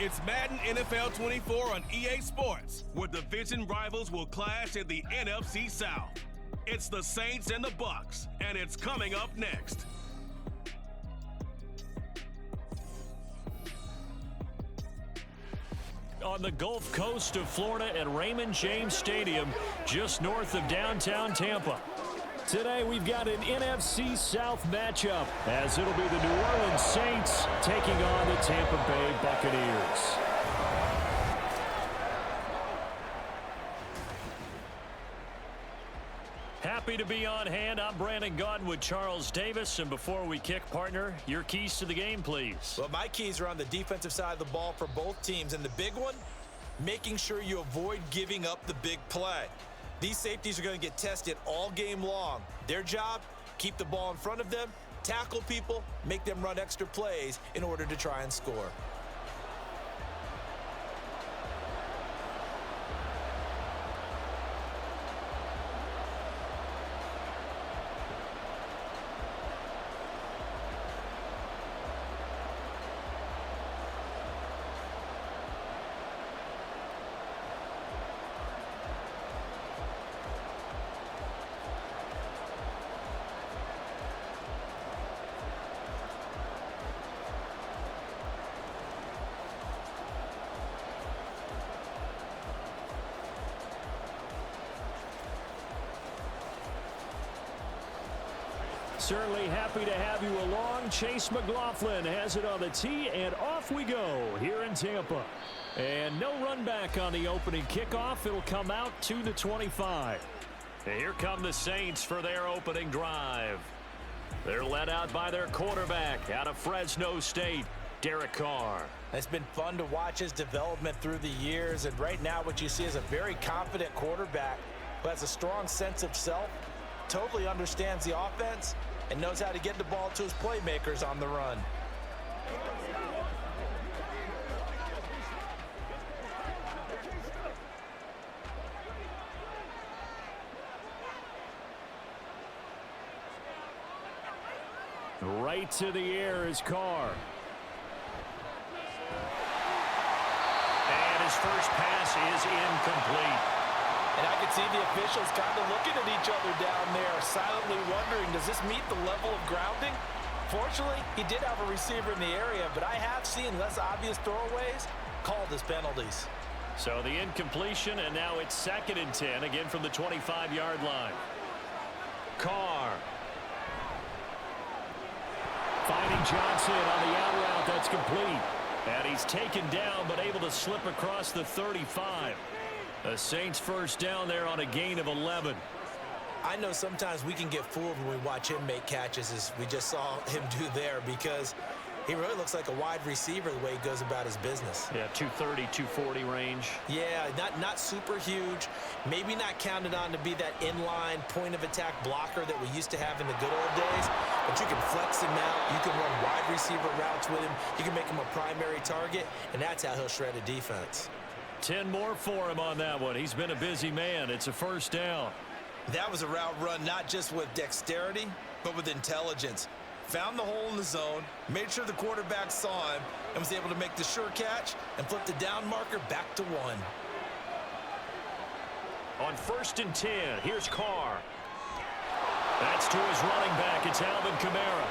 It's Madden NFL 24 on EA Sports, where division rivals will clash in the NFC South. It's the Saints and the Bucs, and it's coming up next. On the Gulf Coast of Florida at Raymond James Stadium, just north of downtown Tampa. Today we've got an NFC South matchup, as it'll be the New Orleans Saints taking on the Tampa Bay Buccaneers. Happy to be on hand. I'm Brandon Gaudin with Charles Davis. And before we kick, partner, your keys to the game, please. Well, my keys are on the defensive side of the ball for both teams. And the big one, making sure you avoid giving up the big play. These safeties are going to get tested all game long. Their job, keep the ball in front of them, tackle people, make them run extra plays in order to try and score. Certainly happy to have you along. Chase McLaughlin has it on the tee, and off we go here in Tampa. And no run back on the opening kickoff. It'll come out to the 25. And here come the Saints for their opening drive. They're led out by their quarterback out of Fresno State, Derek Carr. It's been fun to watch his development through the years, and right now what you see is a very confident quarterback who has a strong sense of self, totally understands the offense, and knows how to get the ball to his playmakers on the run. Right to the air is Carr. And his first pass is incomplete. And I could see the officials kind of looking at each other down there, silently wondering, does this meet the level of grounding? Fortunately, he did have a receiver in the area, but I have seen less obvious throwaways called as penalties. So the incompletion, and now it's 2nd and 10, again from the 25-yard line. Carr. Finding Johnson on the out route, that's complete. And he's taken down, but able to slip across the 35. The Saints first down there on a gain of 11. I know sometimes we can get fooled when we watch him make catches, as we just saw him do there, because he really looks like a wide receiver the way he goes about his business. Yeah, 230, 240 range. Yeah, not super huge. Maybe not counted on to be that inline point-of-attack blocker that we used to have in the good old days, but you can flex him out. You can run wide receiver routes with him. You can make him a primary target, and that's how he'll shred a defense. 10 more for him on that one. He's been a busy man. It's a first down. That was a route run not just with dexterity, but with intelligence. Found the hole in the zone, made sure the quarterback saw him, and was able to make the sure catch and flip the down marker back to 1. On 1st and 10, here's Carr. That's to his running back. It's Alvin Kamara.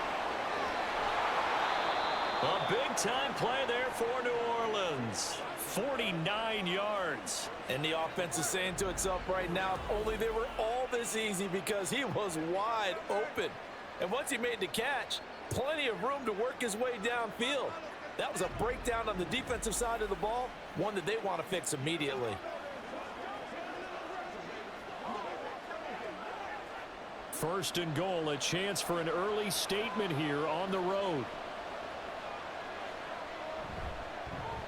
A big-time play there for New Orleans. 49 yards. And the offense is saying to itself right now, if only they were all this easy, because he was wide open. And once he made the catch, plenty of room to work his way downfield. That was a breakdown on the defensive side of the ball, one that they want to fix immediately. First and goal, a chance for an early statement here on the road.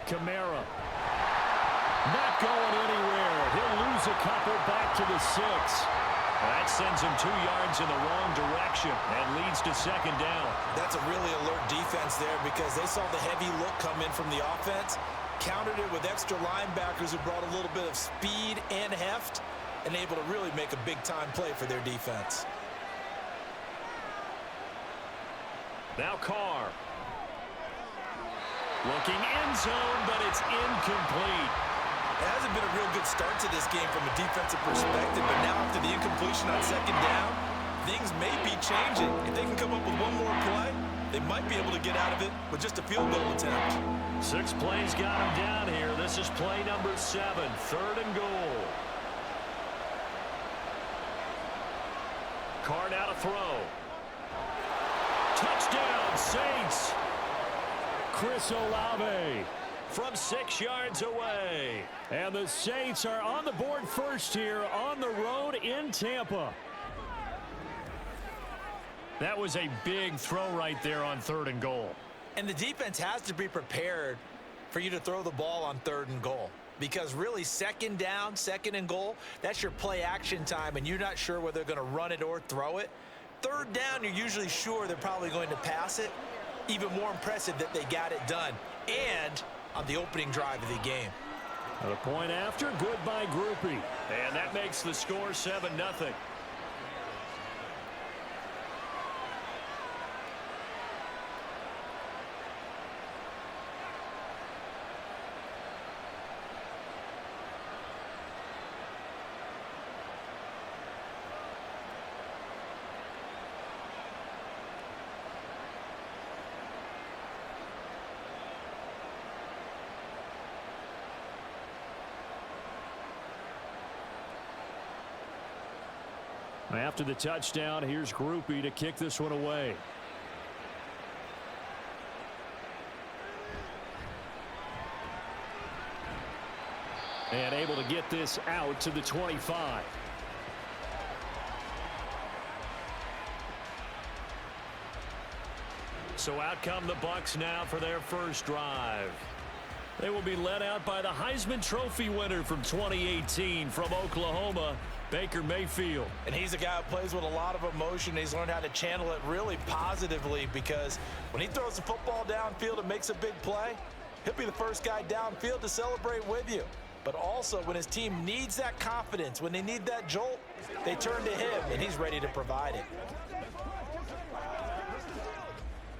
Kamara. Not going anywhere. He'll lose a couple back to the 6. That sends him 2 yards in the wrong direction and leads to 2nd down. That's a really alert defense there, because they saw the heavy look come in from the offense, countered it with extra linebackers who brought a little bit of speed and heft, and able to really make a big-time play for their defense. Now Carr. Looking end zone, but it's incomplete. It hasn't been a real good start to this game from a defensive perspective, but now after the incompletion on second down, things may be changing. If they can come up with one more play, they might be able to get out of it with just a field goal attempt. 6 plays got him down here. This is play number 7, 3rd and goal. Card out a throw. Touchdown, Saints. Chris Olave from 6 yards away. And the Saints are on the board first here on the road in Tampa. That was a big throw right there on 3rd and goal. And the defense has to be prepared for you to throw the ball on 3rd and goal. Because really, 2nd down, 2nd and goal, that's your play action time, and you're not sure whether they're going to run it or throw it. 3rd down, you're usually sure they're probably going to pass it. Even more impressive that they got it done. And on the opening drive of the game. A point after, good by Groupie. And that makes the score 7-0. After the touchdown, here's Groupie to kick this one away. And able to get this out to the 25. So out come the Bucs now for their first drive. They will be led out by the Heisman Trophy winner from 2018 from Oklahoma, Baker Mayfield. And he's a guy who plays with a lot of emotion. He's learned how to channel it really positively, because when he throws the football downfield and makes a big play, he'll be the first guy downfield to celebrate with you. But also, when his team needs that confidence, when they need that jolt, they turn to him, and he's ready to provide it.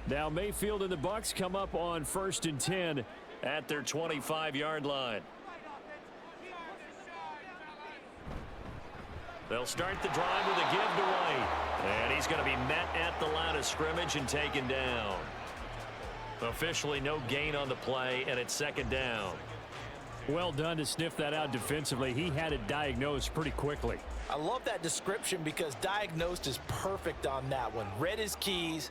Now Mayfield and the Bucs come up on 1st and 10 at their 25-yard line. They'll start the drive with a give to White. And he's going to be met at the line of scrimmage and taken down. Officially no gain on the play, and it's 2nd down. Well done to sniff that out defensively. He had it diagnosed pretty quickly. I love that description, because diagnosed is perfect on that one. Read his keys,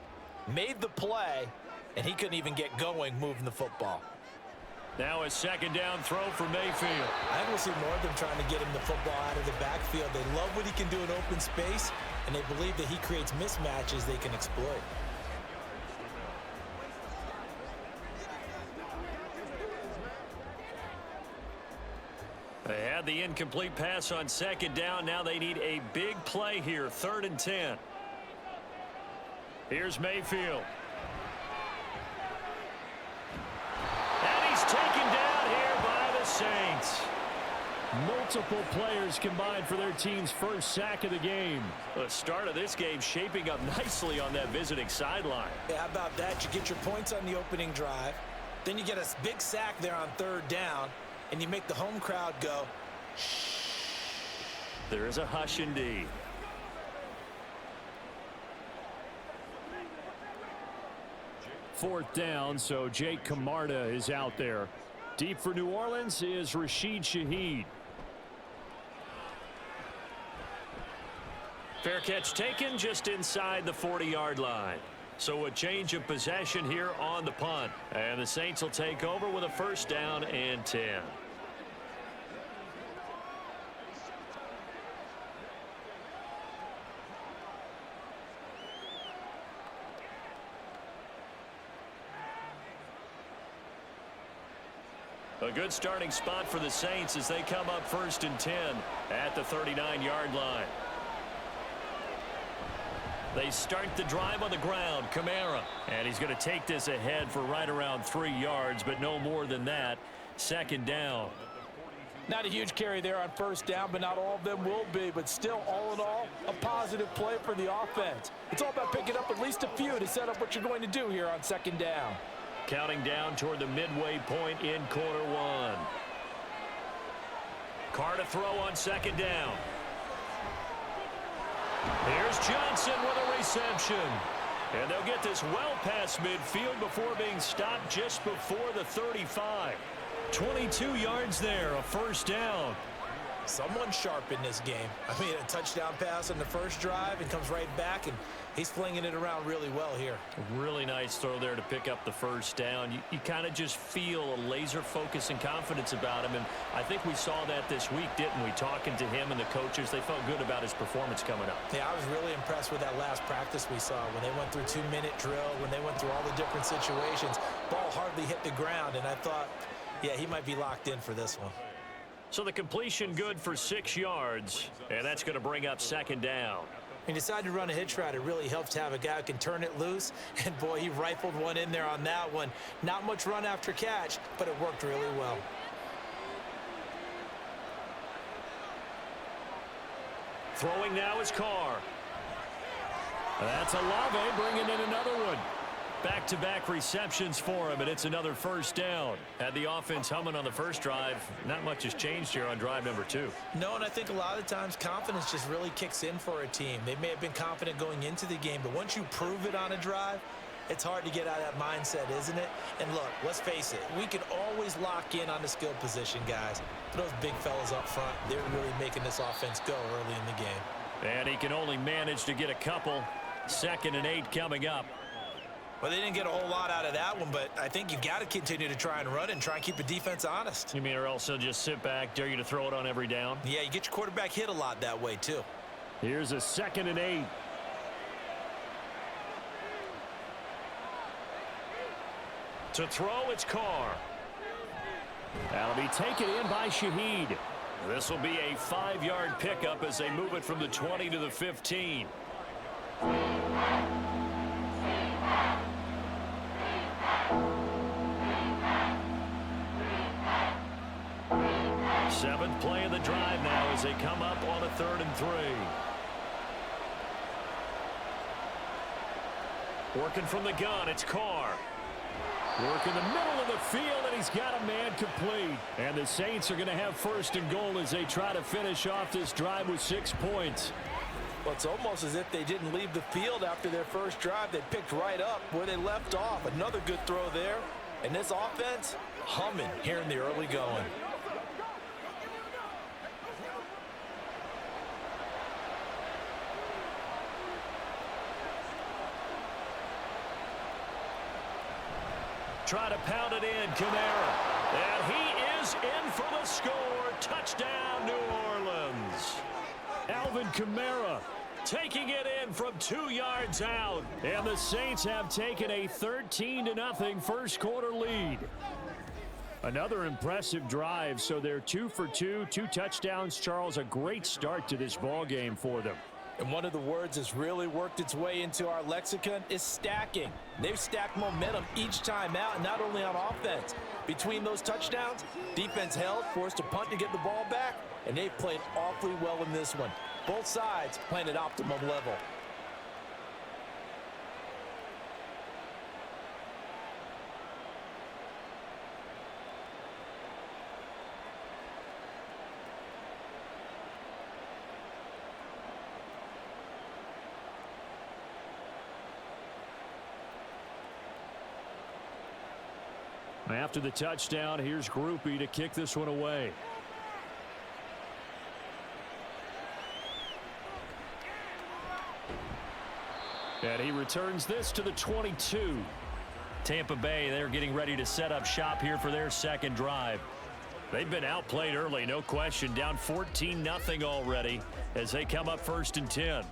made the play, and he couldn't even get going moving the football. Now a 2nd down throw for Mayfield. I think we'll see more of them trying to get him the football out of the backfield. They love what he can do in open space, and they believe that he creates mismatches they can exploit. They had the incomplete pass on 2nd down. Now they need a big play here, 3rd and 10. Here's Mayfield. Taken down here by the Saints. Multiple players combined for their team's first sack of the game. The start of this game shaping up nicely on that visiting sideline. Yeah, how about that? You get your points on the opening drive. Then you get a big sack there on 3rd down, and you make the home crowd go, shh. There is a hush indeed. Fourth down, so Jake Camarda is out there. Deep for New Orleans is Rashid Shaheed. Fair catch taken just inside the 40-yard line. So a change of possession here on the punt. And the Saints will take over with a 1st down and 10. A good starting spot for the Saints as they come up 1st and 10 at the 39-yard line. They start the drive on the ground. Kamara. And he's going to take this ahead for right around 3 yards, but no more than that. 2nd down. Not a huge carry there on 1st down, but not all of them will be. But still, all in all, a positive play for the offense. It's all about picking up at least a few to set up what you're going to do here on 2nd down. Counting down toward the midway point in quarter one. Carr to throw on second down. Here's Johnson with a reception. And they'll get this well past midfield before being stopped just before the 35. 22 yards there, a first down. Someone sharp in this game. I mean, a touchdown pass on the first drive and comes right back, and he's flinging it around really well here. Really nice throw there to pick up the first down. You kind of just feel a laser focus and confidence about him, and I think we saw that this week, didn't we? Talking to him and the coaches, they felt good about his performance coming up. Yeah, I was really impressed with that last practice we saw when they went through 2-minute drill, when they went through all the different situations. Ball hardly hit the ground, and I thought, yeah, he might be locked in for this one. So the completion good for 6 yards, and that's going to bring up second down. He decided to run a hitch route. It really helps to have a guy who can turn it loose, and boy, he rifled one in there on that one. Not much run after catch, but it worked really well. Throwing now is Carr. That's Olave bringing in another one. Back-to-back receptions for him, and it's another first down. Had the offense humming on the first drive. Not much has changed here on drive number 2. No, and I think a lot of times confidence just really kicks in for a team. They may have been confident going into the game, but once you prove it on a drive, it's hard to get out of that mindset, isn't it? And look, let's face it, we can always lock in on the skill position, guys. But those big fellas up front, they're really making this offense go early in the game. And he can only manage to get a couple. 2nd and 8 coming up. Well, they didn't get a whole lot out of that one, but I think you've got to continue to try and run and try and keep the defense honest. You mean or else he'll just sit back, dare you to throw it on every down? Yeah, you get your quarterback hit a lot that way, too. Here's a 2nd and 8. To throw, it's Carr. That'll be taken in by Shaheed. This will be a 5-yard pickup as they move it from the 20 to the 15. Seventh play of the drive now as they come up on a 3rd and 3. Working from the gun, it's Carr. Work in the middle of the field, and he's got a man complete. And the Saints are going to have 1st and goal as they try to finish off this drive with 6 points. Well, it's almost as if they didn't leave the field after their first drive. They picked right up where they left off. Another good throw there. And this offense, humming here in the early going. Try to pound it in, Kamara. And he is in for the score. Touchdown, New Orleans. Alvin Kamara taking it in from 2 yards out. And the Saints have taken a 13-0 first quarter lead. Another impressive drive, so they're 2 for 2, 2 touchdowns. Charles, a great start to this ball game for them. And one of the words that's really worked its way into our lexicon is stacking. They've stacked momentum each time out, and not only on offense. Between those touchdowns, defense held, forced to punt to get the ball back, and they've played awfully well in this one. Both sides playing at optimum level. After the touchdown, here's Groupie to kick this one away. And he returns this to the 22. Tampa Bay, they're getting ready to set up shop here for their second drive. They've been outplayed early, no question. Down 14-0 already as they come up 1st and 10.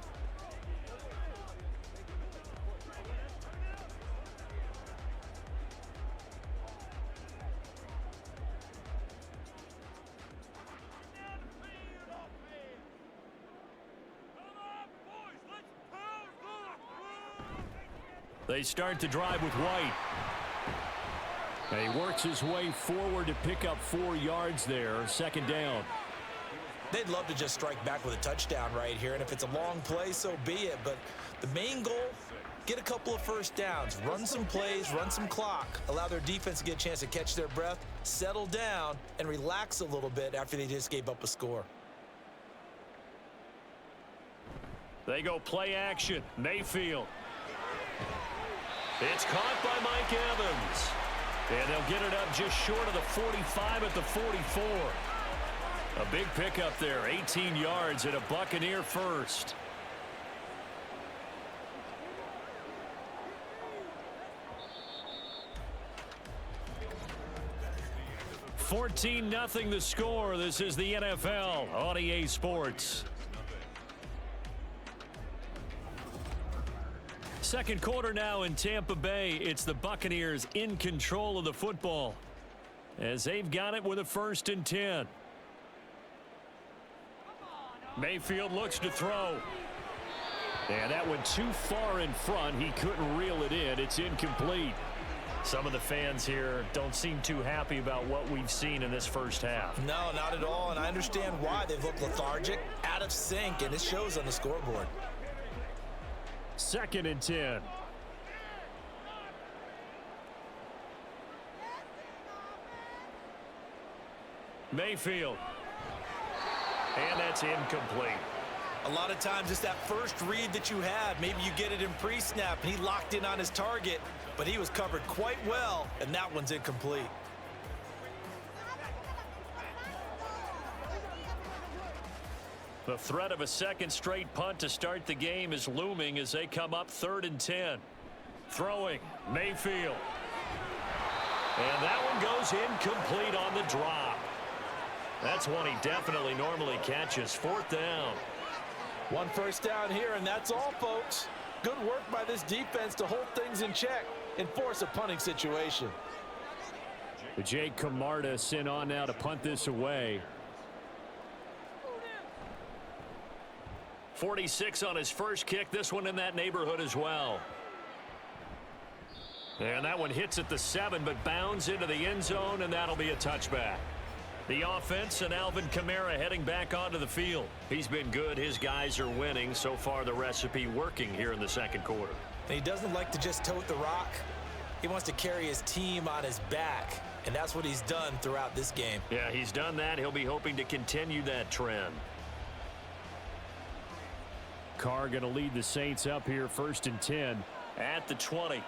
They start the drive with White. And he works his way forward to pick up 4 yards there. 2nd down. They'd love to just strike back with a touchdown right here, and if it's a long play, so be it. But the main goal, Get a couple of first downs, run some plays, run some clock, allow their defense to get a chance to catch their breath, settle down, and relax a little bit after they just gave up a score. They go play action. Mayfield. It's caught by Mike Evans. And they'll get it up just short of the 45 at the 44. A big pickup there, 18 yards and a Buccaneer first. 14-0 the score. This is the NFL on EA Sports. Second quarter now in Tampa Bay. It's the Buccaneers in control of the football as they've got it with a 1st and 10. Mayfield looks to throw. And that went too far in front. He couldn't reel it in. It's incomplete. Some of the fans here don't seem too happy about what we've seen in this first half. No, not at all, and I understand why. They've looked lethargic, out of sync, and it shows on the scoreboard. 2nd and 10. Mayfield. And that's incomplete. A lot of times it's that first read that you have. Maybe you get it in pre-snap, and he locked in on his target, but he was covered quite well, and that one's incomplete. The threat of a second straight punt to start the game is looming as they come up 3rd and 10. Throwing, Mayfield. And that one goes incomplete on the drop. That's one he definitely normally catches. 4th down. One first down here, and that's all, folks. Good work by this defense to hold things in check and force a punting situation. Jake Camarda sent on now to punt this away. 46 on his first kick. This one in that neighborhood as well. And that one hits at the 7, but bounds into the end zone, and that'll be a touchback. The offense and Alvin Kamara heading back onto the field. He's been good. His guys are winning. So far, the recipe working here in the second quarter. And he doesn't like to just tote the rock. He wants to carry his team on his back, and that's what he's done throughout this game. Yeah, he's done that. He'll be hoping to continue that trend. Carr going to lead the Saints up here, 1st and 10 at the 20.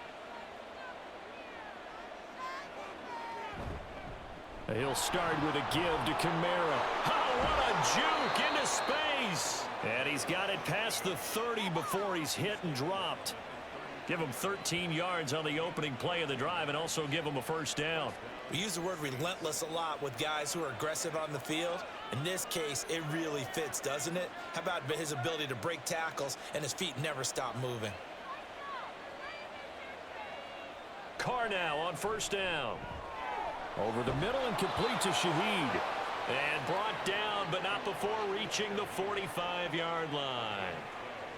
He'll start with a give to Kamara. Oh, what a juke into space. And he's got it past the 30 before he's hit and dropped. Give him 13 yards on the opening play of the drive and also give him a 1st down. We use the word relentless a lot with guys who are aggressive on the field. In this case, it really fits, doesn't it? How about his ability to break tackles and his feet never stop moving? Carr now on 1st down. Over the middle and complete to Shaheed. And brought down, but not before reaching the 45-yard line.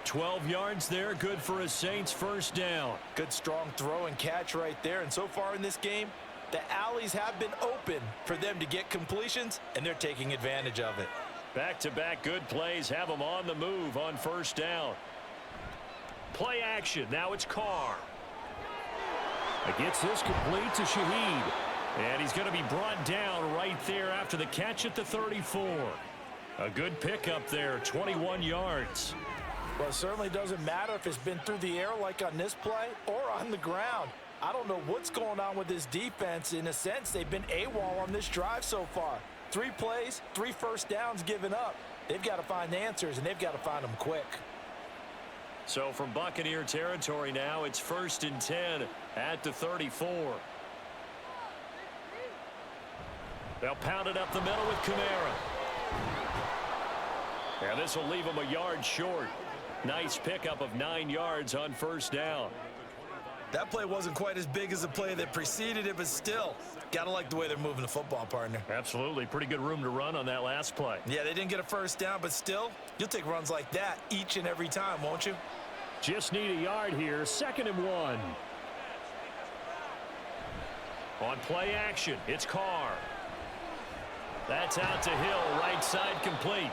12 yards there, good for a Saints 1st down. Good strong throw and catch right there. And so far in this game, the alleys have been open for them to get completions, and they're taking advantage of it. Back-to-back good plays have them on the move on 1st down. Play action. Now it's Carr. Gets this complete to Shaheed. And he's going to be brought down right there after the catch at the 34. A good pickup there, 21 yards. Well, it certainly doesn't matter if it's been through the air like on this play or on the ground. I don't know what's going on with this defense. In a sense, they've been AWOL on this drive so far. 3 plays, 3 first downs given up. They've got to find answers, and they've got to find them quick. So from Buccaneer territory now, it's 1st and 10 at the 34. They'll pound it up the middle with Kamara. And this will leave him a yard short. Nice pickup of 9 yards on 1st down. That play wasn't quite as big as the play that preceded it, but still, got to like the way they're moving the football, partner. Absolutely. Pretty good room to run on that last play. Yeah, they didn't get a 1st down, but still, you'll take runs like that each and every time, won't you? Just need a yard here. 2nd and 1. On play action, it's Carr. That's out to Hill, right side complete.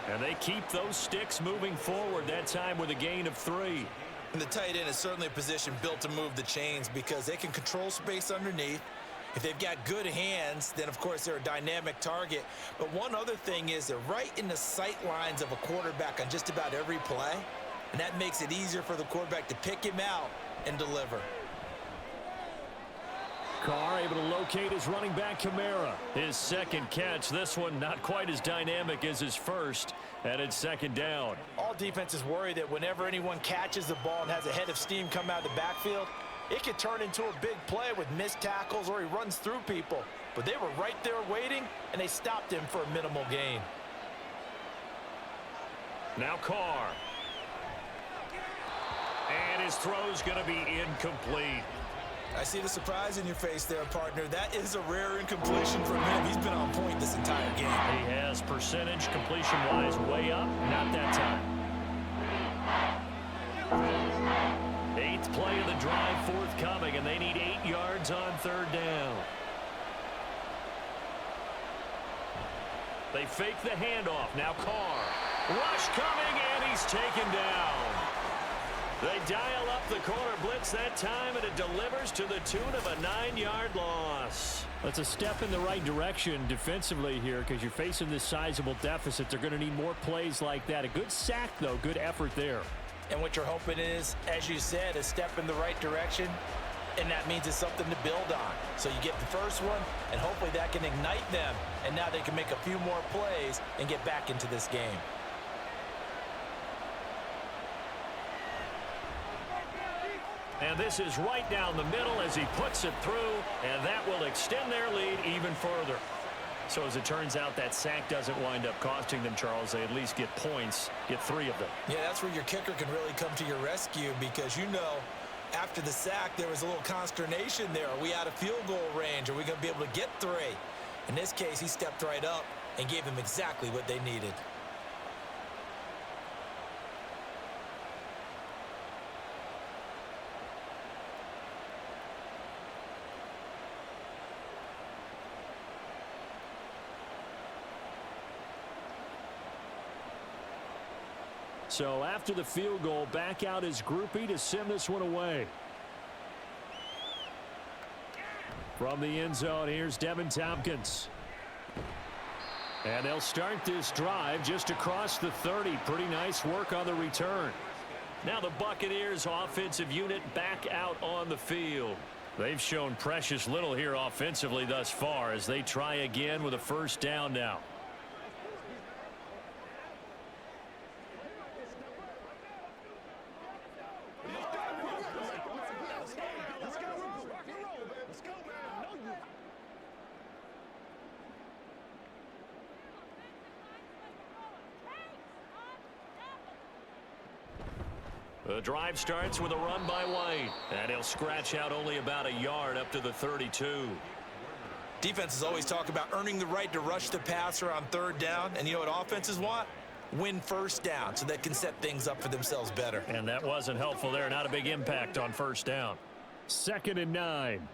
And they keep those sticks moving forward, that time with a gain of 3. And the tight end is certainly a position built to move the chains because they can control space underneath. If they've got good hands, then, of course, they're a dynamic target. But one other thing is they're right in the sight lines of a quarterback on just about every play, and that makes it easier for the quarterback to pick him out and deliver. Carr able to locate his running back, Kamara. His second catch, this one not quite as dynamic as his first, and it's second down. All defenses worry that whenever anyone catches the ball and has a head of steam come out of the backfield, it could turn into a big play with missed tackles or he runs through people. But they were right there waiting, and they stopped him for a minimal gain. Now Carr. And his throw's going to be incomplete. I see the surprise in your face there, partner. That is a rare incompletion from him. He's been on point this entire game. He has percentage completion-wise way up. Not that time. 8th play of the drive forthcoming, and they need 8 yards on third down. They fake the handoff. Now Carr. Rush coming, and he's taken down. They dial up the corner blitz that time, and it delivers to the tune of a 9-yard loss. That's a step in the right direction defensively here because you're facing this sizable deficit. They're going to need more plays like that. A good sack, though. Good effort there. And what you're hoping is, as you said, a step in the right direction, and that means it's something to build on. So you get the first one, and hopefully that can ignite them, and now they can make a few more plays and get back into this game. And this is right down the middle as he puts it through, and that will extend their lead even further. So as it turns out, that sack doesn't wind up costing them, Charles. They at least get points, get 3 of them. Yeah, that's where your kicker can really come to your rescue because, you know, after the sack, there was a little consternation there. Are we out of field goal range? Are we going to be able to get 3? In this case, he stepped right up and gave them exactly what they needed. So after the field goal, back out is Groupie to send this one away. From the end zone, here's Devin Tompkins. And they'll start this drive just across the 30. Pretty nice work on the return. Now the Buccaneers offensive unit back out on the field. They've shown precious little here offensively thus far as they try again with a first down now. The drive starts with a run by White, and he'll scratch out only about a yard up to the 32. Defenses always talk about earning the right to rush the passer on third down, and you know what offenses want? Win first down so they can set things up for themselves better. And that wasn't helpful there. Not a big impact on first down. 2nd and 9.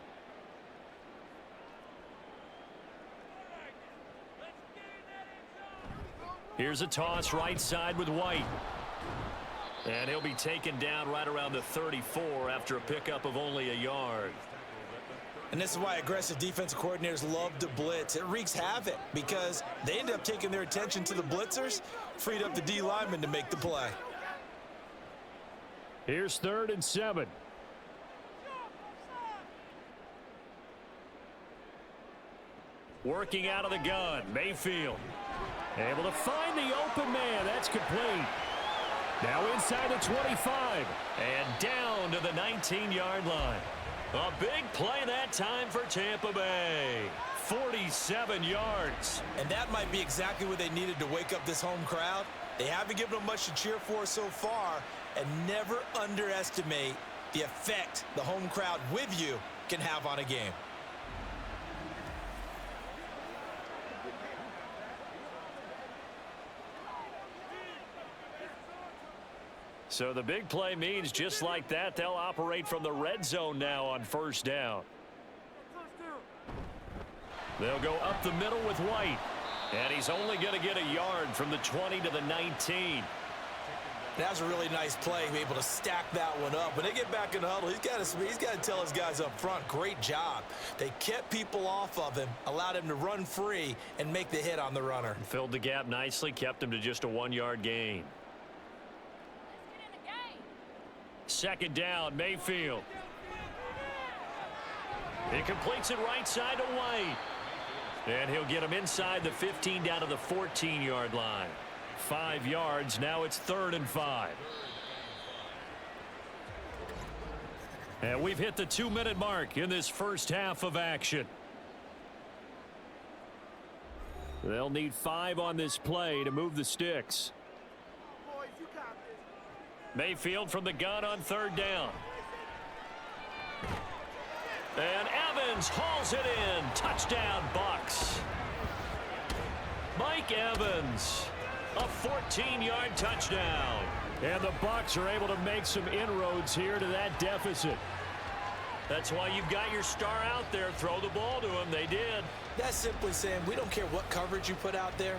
Here's a toss right side with White. And he'll be taken down right around the 34 after a pickup of only a yard. And this is why aggressive defensive coordinators love to blitz. It wreaks havoc because they end up taking their attention to the blitzers, freed up the D lineman to make the play. Here's 3rd and 7. Working out of the gun, Mayfield. Able to find the open man. That's complete. Now inside the 25 and down to the 19-yard line. A big play that time for Tampa Bay. 47 yards. And that might be exactly what they needed to wake up this home crowd. They haven't given them much to cheer for so far, and never underestimate the effect the home crowd with you can have on a game. So the big play means just like that, they'll operate from the red zone now on first down. They'll go up the middle with White. And he's only going to get a yard from the 20 to the 19. That was a really nice play, able to stack that one up. When they get back in the huddle, he's got to tell his guys up front, great job. They kept people off of him, allowed him to run free and make the hit on the runner. Filled the gap nicely, kept him to just a 1-yard gain. Second down, Mayfield. He completes it right side to White. And he'll get him inside the 15 down to the 14-yard line. 5 yards, now it's 3rd and 5. And we've hit the 2-minute mark in this first half of action. They'll need 5 on this play to move the sticks. Mayfield from the gun on 3rd down. And Evans hauls it in. Touchdown, Bucs. Mike Evans, a 14-yard touchdown. And the Bucs are able to make some inroads here to that deficit. That's why you've got your star out there. Throw the ball to him. They did. That's simply saying we don't care what coverage you put out there.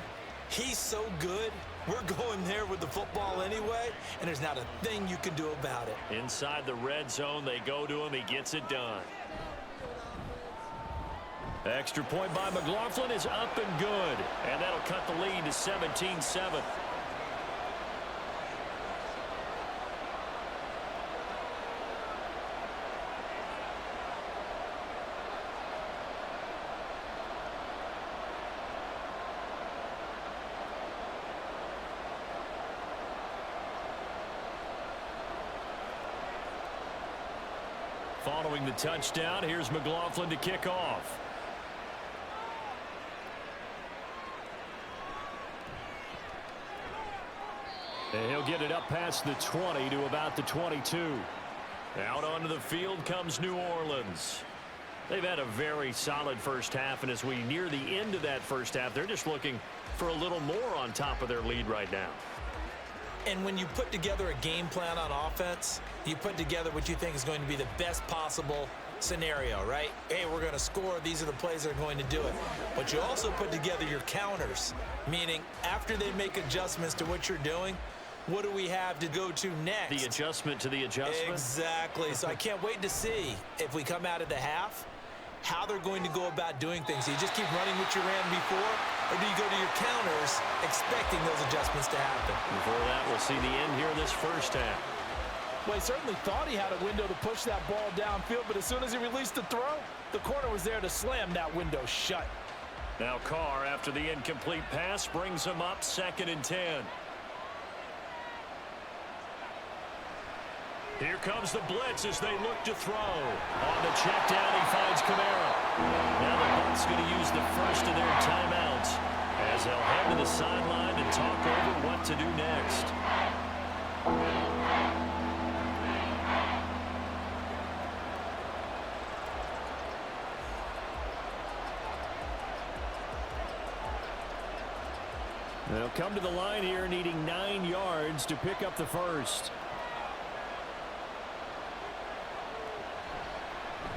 He's so good. We're going there with the football anyway, and there's not a thing you can do about it. Inside the red zone, they go to him. He gets it done. Extra point by McLaughlin is up and good. And that'll cut the lead to 17-7. Following the touchdown, here's McLaughlin to kick off. And he'll get it up past the 20 to about the 22. Out onto the field comes New Orleans. They've had a very solid first half, and as we near the end of that first half, they're just looking for a little more on top of their lead right now. And when you put together a game plan on offense, you put together what you think is going to be the best possible scenario, right? Hey, we're going to score. These are the plays that are going to do it. But you also put together your counters, meaning after they make adjustments to what you're doing, what do we have to go to next? The adjustment to the adjustment? Exactly. So I can't wait to see if we come out of the half, how they're going to go about doing things. Do you just keep running what you ran before, or do you go to your counters expecting those adjustments to happen? Before that, we'll see the end here of this first half. Well, he certainly thought he had a window to push that ball downfield, but as soon as he released the throw, the corner was there to slam that window shut. Now Carr, after the incomplete pass, brings him up 2nd and 10. Here comes the blitz as they look to throw. On the check down, he finds Kamara. Now the Bucs going to use the first of their timeouts as they'll head to the sideline and talk over what to do next. They'll come to the line here needing 9 yards to pick up the first.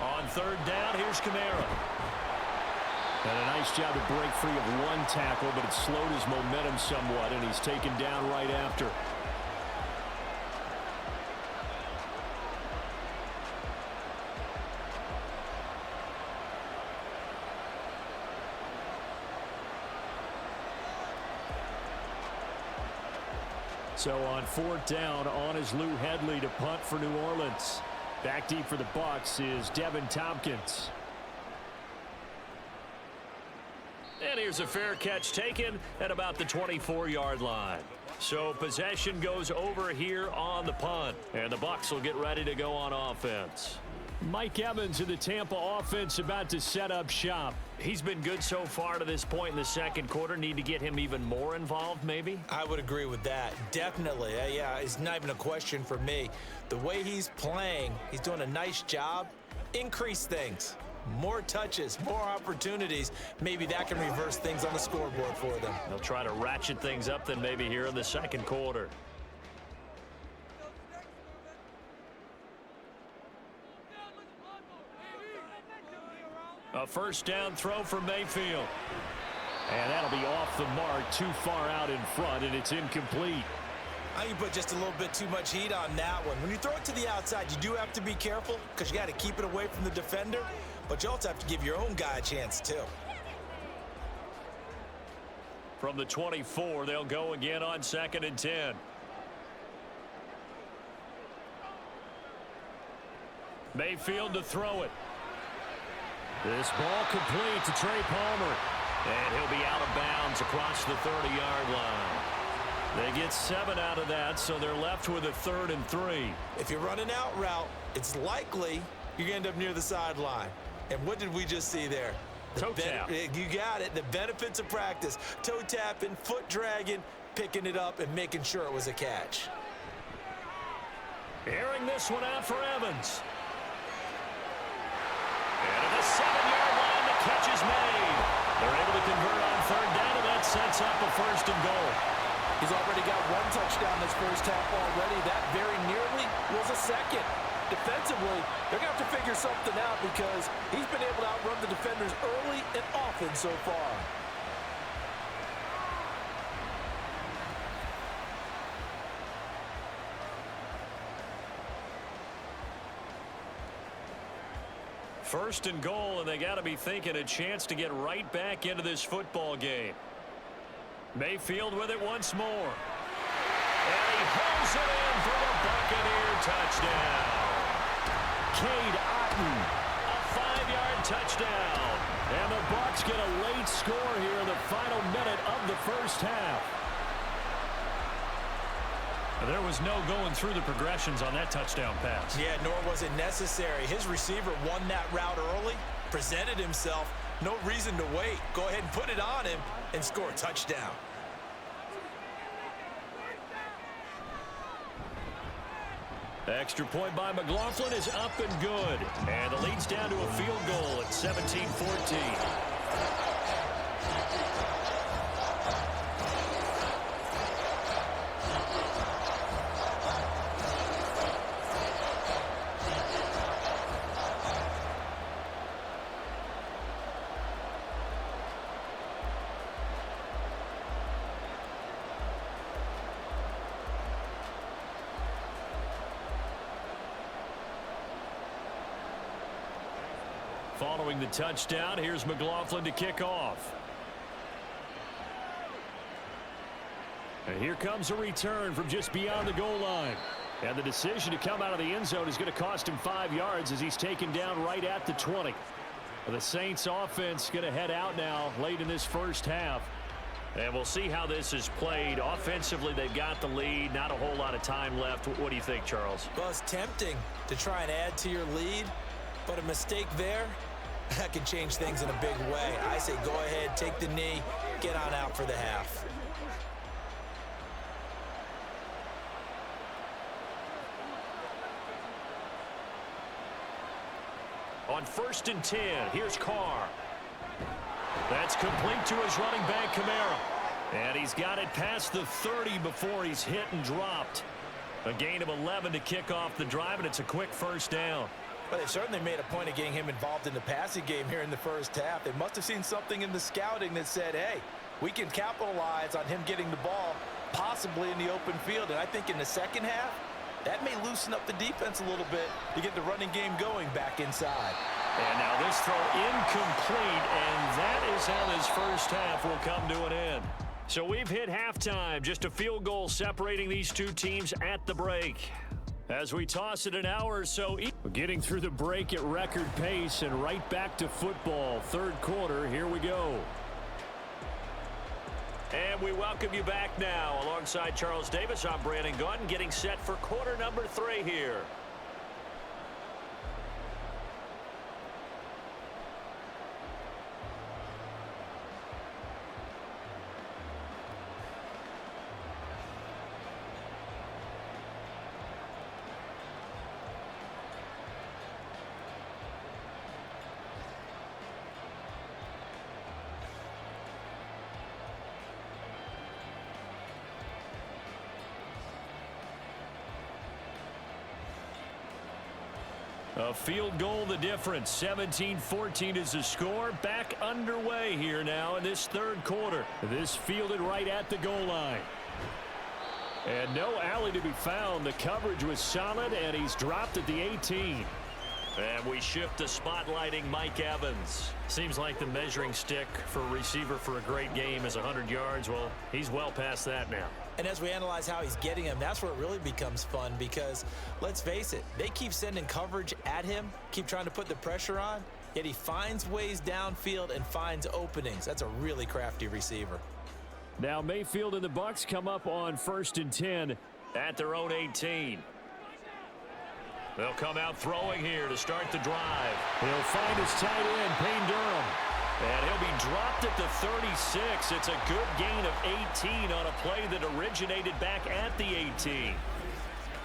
On 3rd down, here's Kamara. And a nice job to break free of one tackle, but it slowed his momentum somewhat, and he's taken down right after. So on 4th down, on is Lou Hedley to punt for New Orleans. Back deep for the Bucs is Devin Tompkins. And here's a fair catch taken at about the 24-yard line. So possession goes over here on the punt. And the Bucs will get ready to go on offense. Mike Evans of the Tampa offense about to set up shop. He's been good so far to this point in the second quarter. Need to get him even more involved, maybe? I would agree with that. Definitely. Yeah, it's not even a question for me. The way he's playing, he's doing a nice job. Increase things. More touches, more opportunities. Maybe that can reverse things on the scoreboard for them. They'll try to ratchet things up then maybe here in the second quarter. A first down throw for Mayfield. And that'll be off the mark, too far out in front, and it's incomplete. I think you put just a little bit too much heat on that one. When you throw it to the outside, you do have to be careful because you got to keep it away from the defender, but you also have to give your own guy a chance too. From the 24, they'll go again on 2nd and 10. Mayfield to throw it. This ball complete to Trey Palmer. And he'll be out of bounds across the 30-yard line. They get 7 out of that, so they're left with a 3rd and 3. If you're running out route, it's likely you're going to end up near the sideline. And what did we just see there? Toe tap. You got it. The benefits of practice. Toe tapping, foot dragging, picking it up, and making sure it was a catch. Airing this one out for Evans. And at the 7-yard line, the catch is made. They're able to convert on 3rd down, and that sets up a 1st and goal. He's already got 1 touchdown this first half already. That very nearly was a 2nd. Defensively, they're going to have to figure something out because he's been able to outrun the defenders early and often so far. First and goal, and they got to be thinking a chance to get right back into this football game. Mayfield with it once more. And he holds it in for the Buccaneer touchdown. Cade Otton, a 5-yard touchdown. And the Bucs get a late score here in the final minute of the first half. There was no going through the progressions on that touchdown pass. Yeah, nor was it necessary. His receiver won that route early, presented himself, no reason to wait. Go ahead and put it on him and score a touchdown. Extra point by McLaughlin is up and good. And the lead's down to a field goal at 17-14. Following the touchdown, here's McLaughlin to kick off. And here comes a return from just beyond the goal line. And the decision to come out of the end zone is going to cost him 5 yards as he's taken down right at the 20. The Saints offense going to head out now late in this first half. And we'll see how this is played. Offensively, they've got the lead. Not a whole lot of time left. What do you think, Charles? Well, it's tempting to try and add to your lead, but a mistake there, that can change things in a big way. I say go ahead, take the knee, get on out for the half. On 1st and 10, here's Carr. That's complete to his running back, Kamara. And he's got it past the 30 before he's hit and dropped. A gain of 11 to kick off the drive, and it's a quick first down. But they certainly made a point of getting him involved in the passing game here in the first half. They must have seen something in the scouting that said, hey, we can capitalize on him getting the ball possibly in the open field. And I think in the second half, that may loosen up the defense a little bit to get the running game going back inside. And now this throw incomplete, and that is how this first half will come to an end. So we've hit halftime, just a field goal separating these two teams at the break. As we toss it an hour or so, getting through the break at record pace and right back to football. Third quarter, here we go. And we welcome you back now. Alongside Charles Davis, I'm Brandon Gaudin, getting set for quarter number 3 here. A field goal the difference. 17-14 is the score. Back underway here now in this third quarter. This fielded right at the goal line. And no alley to be found. The coverage was solid, and he's dropped at the 18. And we shift to spotlighting Mike Evans. Seems like the measuring stick for a receiver for a great game is 100 yards. Well, he's well past that now. And as we analyze how he's getting him, that's where it really becomes fun because, let's face it, they keep sending coverage at him, keep trying to put the pressure on, yet he finds ways downfield and finds openings. That's a really crafty receiver. Now Mayfield and the Bucs come up on 1st and 10 at their own 18. They'll come out throwing here to start the drive. He'll find his tight end, Payne Durham. And he'll be dropped at the 36. It's a good gain of 18 on a play that originated back at the 18.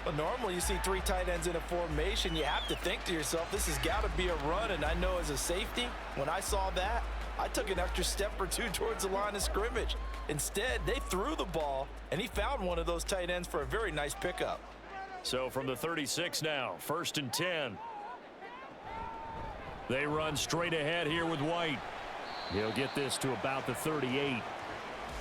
Well, normally you see 3 tight ends in a formation. You have to think to yourself, this has got to be a run. And I know as a safety, when I saw that, I took an extra step or 2 towards the line of scrimmage. Instead, they threw the ball, and he found one of those tight ends for a very nice pickup. So from the 36 now, 1st and 10. They run straight ahead here with White. He'll get this to about the 38.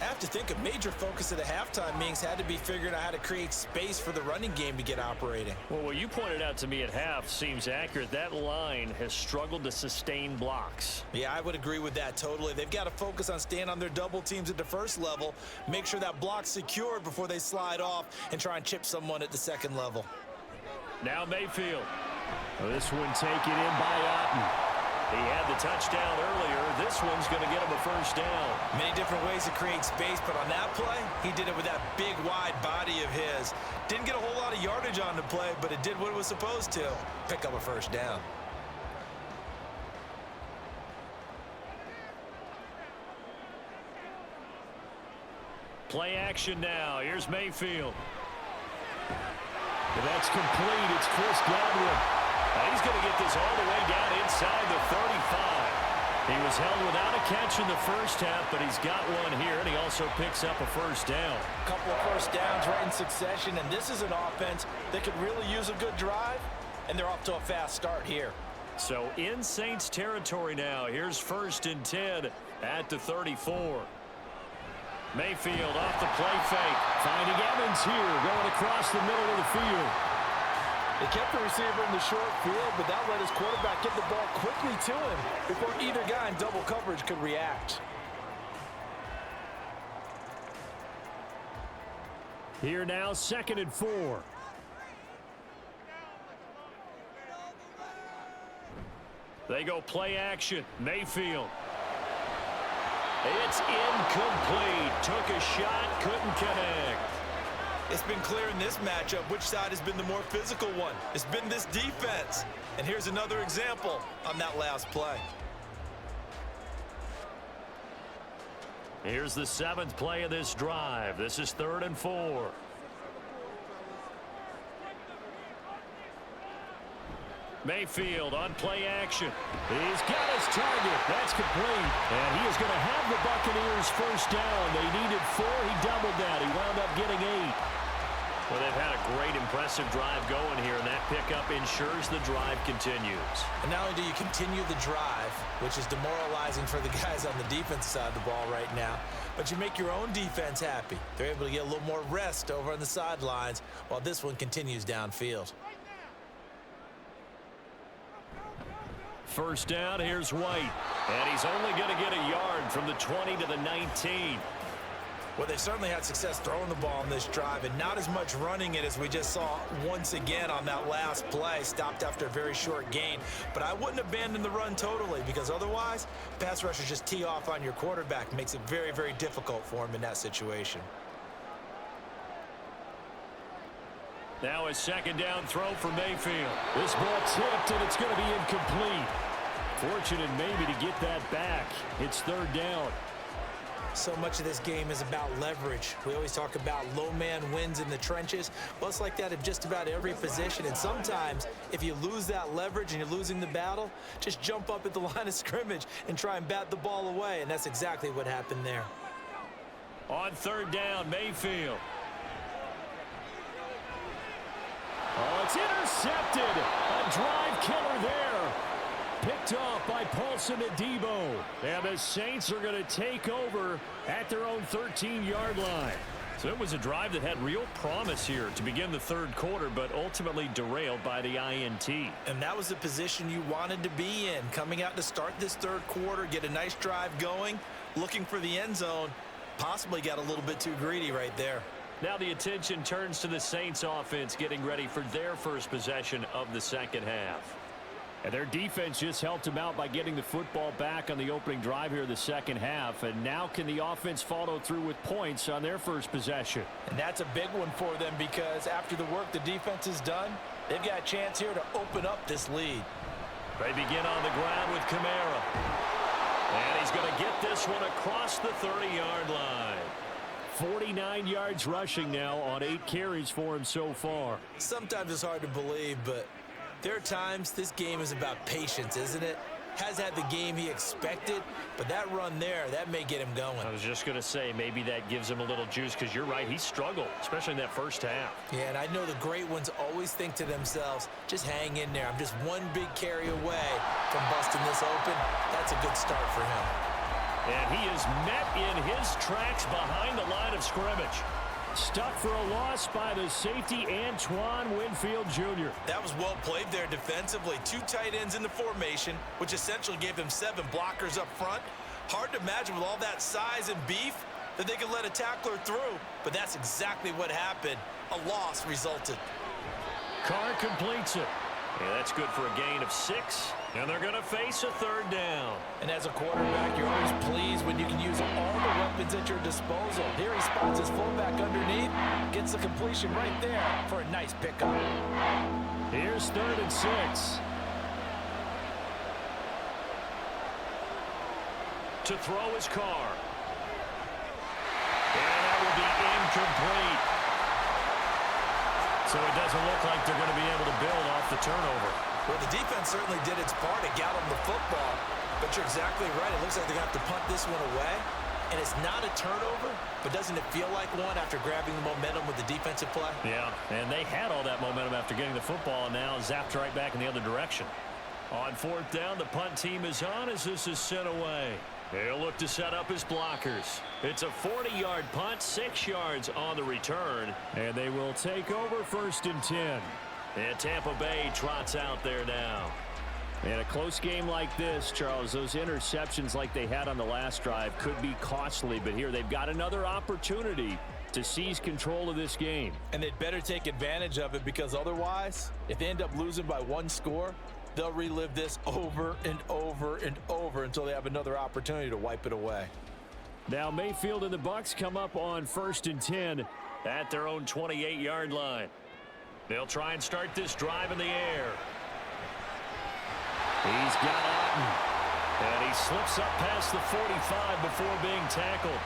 I have to think a major focus of the halftime meetings had to be figuring out how to create space for the running game to get operating. Well, what you pointed out to me at half seems accurate. That line has struggled to sustain blocks. Yeah, I would agree with that totally. They've got to focus on staying on their double teams at the first level, make sure that block's secured before they slide off and try and chip someone at the second level. Now Mayfield. Well, this one taken in by Otten. He had the touchdown earlier. This one's going to get him a first down. Many different ways to create space, but on that play, he did it with that big, wide body of his. Didn't get a whole lot of yardage on the play, but it did what it was supposed to. Pick up a first down. Play action now. Here's Mayfield. And that's complete. It's Chris Godwin. He's going to get this all the way down inside the 35. He was held without a catch in the first half, but he's got one here, and he also picks up a first down. A couple of first downs right in succession, and this is an offense that could really use a good drive, and they're off to a fast start here. So in Saints territory now. Here's 1st and 10 at the 34. Mayfield off the play fake. Finding Evans here, going across the middle of the field. They kept the receiver in the short field, but that let his quarterback get the ball quickly to him before either guy in double coverage could react. Here now, 2nd and 4. They go play action. Mayfield. It's incomplete. Took a shot, couldn't connect. It's been clear in this matchup which side has been the more physical one. It's been this defense. And here's another example on that last play. Here's the 7th play of this drive. This is 3rd and 4. Mayfield on play action. He's got his target. That's complete. And he is going to have the Buccaneers first down. They needed 4. He doubled that. He wound up getting 8. Well, they've had a great, impressive drive going here, and that pickup ensures the drive continues. And not only do you continue the drive, which is demoralizing for the guys on the defensive side of the ball right now, but you make your own defense happy. They're able to get a little more rest over on the sidelines while this one continues downfield. First down, here's White. And he's only going to get a yard from the 20 to the 19. Well, they certainly had success throwing the ball in this drive and not as much running it as we just saw once again on that last play. Stopped after a very short gain. But I wouldn't abandon the run totally because otherwise, pass rushers just tee off on your quarterback. Makes it very, very difficult for him in that situation. Now a 2nd down throw for Mayfield. This ball tipped, and it's going to be incomplete. Fortunate maybe to get that back. It's 3rd down. So much of this game is about leverage. We always talk about low man wins in the trenches. Well, it's like that in just about every position. And sometimes, if you lose that leverage and you're losing the battle, just jump up at the line of scrimmage and try and bat the ball away. And that's exactly what happened there. On 3rd down, Mayfield. Oh, it's intercepted. A drive killer there. Picked off by Paulson and Debo. And the Saints are going to take over at their own 13-yard line. So it was a drive that had real promise here to begin the third quarter, but ultimately derailed by the INT. And that was the position you wanted to be in. Coming out to start this third quarter, get a nice drive going, looking for the end zone. Possibly got a little bit too greedy right there. Now the attention turns to the Saints offense getting ready for their first possession of the second half. And their defense just helped them out by getting the football back on the opening drive here in the second half. And now can the offense follow through with points on their first possession? And that's a big one for them because after the work the defense has done, they've got a chance here to open up this lead. They begin on the ground with Kamara. And he's going to get this one across the 30-yard line. 49 yards rushing now on 8 carries for him so far. Sometimes it's hard to believe, but there are times this game is about patience, isn't it? Has had the game he expected, but that run there, that may get him going. I was just going to say, maybe that gives him a little juice because you're right, he struggled, especially in that first half. Yeah, and I know the great ones always think to themselves, just hang in there. I'm just one big carry away from busting this open. That's a good start for him. And he is met in his tracks behind the line of scrimmage. Stuck for a loss by the safety Antoine Winfield Jr. That was well played there defensively. 2 tight ends in the formation, which essentially gave him 7 blockers up front. Hard to imagine with all that size and beef that they could let a tackler through, but that's exactly what happened. A loss resulted. Carr completes it. Yeah, that's good for a gain of 6. And they're going to face a third down. And as a quarterback, you're always pleased when you can use all the weapons at your disposal. Here he spots his fullback underneath, gets the completion right there for a nice pickup. Here's 3rd and 6. To throw his Carr. And that will be incomplete. So it doesn't look like they're going to be able to build off the turnover. Well, the defense certainly did its part to got them the football, but you're exactly right. It looks like they're going to have to punt this one away, and it's not a turnover, but doesn't it feel like one after grabbing the momentum with the defensive play? Yeah, and they had all that momentum after getting the football, and now zapped right back in the other direction. On 4th down, the punt team is on as this is sent away. They'll look to set up his blockers. It's a 40-yard punt, 6 yards on the return, and they will take over 1st and 10. And Tampa Bay trots out there now. In a close game like this, Charles, those interceptions like they had on the last drive could be costly, but here they've got another opportunity to seize control of this game. And they'd better take advantage of it because otherwise, if they end up losing by 1 score, they'll relive this over and over and over until they have another opportunity to wipe it away. Now Mayfield and the Bucs come up on 1st and 10 at their own 28-yard line. They'll try and start this drive in the air. He's got Otten. And he slips up past the 45 before being tackled.